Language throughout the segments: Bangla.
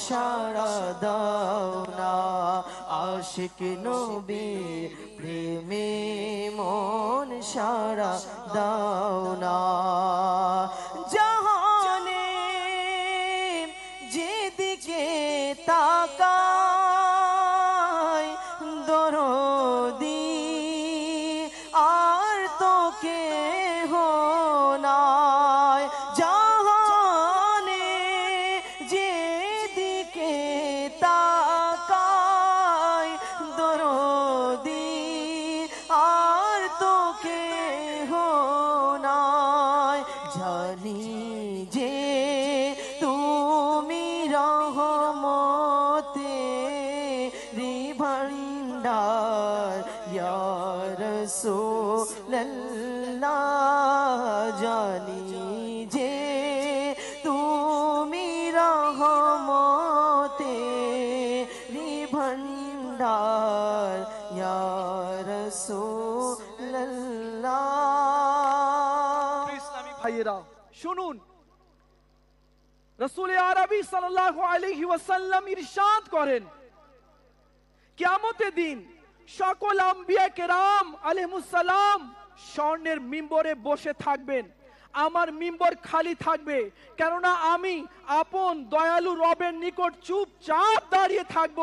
সারা দাও না, আশিক নবীর প্রেমে মন সারা দাও না। জাহানে যেদিকে তাকাই দরদি আর তো কেহ নাই, জাহানে যেদিকে তাকাই দরদি আর তো কেহ নাই। জানি যে তুমি রহমতেরি ভান্ডার ইয়া রাসূলুল্লাহ, জানি যে তুমি রহমতেরি ভান্ডার ইয়া রাসূলুল্লাহ। ইসলামী ভাইয়েরা শুনুন, রাসূল আরবী সাল্লাল্লাহু আলাইহি ওয়াসাল্লাম ইরশাদ করেন, কিয়ামতের দিন সকল আম্বিয়া কেরাম আলাইহিমুস সালাম স্বর্ণের মিম্বরে বসে থাকবেন, আমার মিম্বর খালি থাকবে, কেননা আমি আপন দয়ালু রবের নিকট চুপচাপ দাঁড়িয়ে থাকব।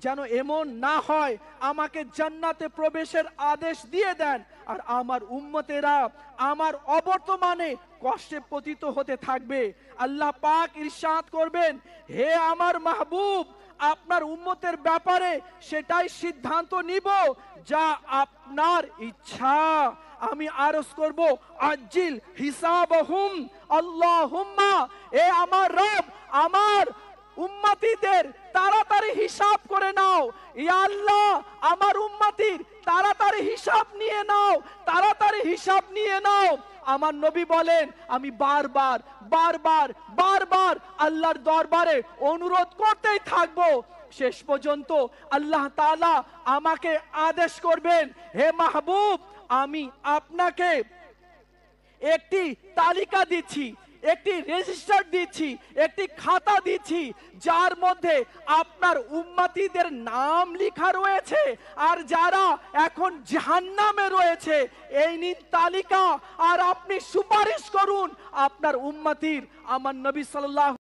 যেন এমন না হয় আমাকে জান্নাতে প্রবেশের আদেশ দিয়ে দেন আর আমার উম্মতেরা আমার অবর্তমানে কষ্টে পতিত হতে থাকবে। আল্লাহ পাক ইরশাদ করবেন, হে আমার মাহবুব, আপনার উম্মতের ব্যাপারে সেটাই সিদ্ধান্ত নিব যা আপনার ইচ্ছা। আমি আরজ করব, আজিল হিসাবহুম আল্লাহুম্মা, এ আমার রব, আমার উম্মতিদের তাড়াতাড়ি হিসাব করে নাও। ইয়া আল্লাহ, আমার উম্মতির তাড়াতাড়ি হিসাব নিয়ে নাও, তাড়াতাড়ি হিসাব নিয়ে নাও। আমার নবী বলেন, আমি বারবার বারবার বারবার আল্লাহর দরবারে অনুরোধ করতেই থাকবো, শেষ পর্যন্ত আল্লাহ তাআলা আমাকে আদেশ করবেন, হে মাহবুব, আমি আপনাকে একটি তালিকা দিচ্ছি, একটি রেজিস্টার দিচ্ছি, একটি খাতা দিচ্ছি, যার মধ্যে আপনার উম্মতিদের নাম লেখা রয়েছে, আর যারা এখন জাহান্নামে রয়েছে এই নিন তালিকা, আর আপনি সুপারিশ করুন আপনার উম্মতির। আমার নবী সাল্লাল্লাহু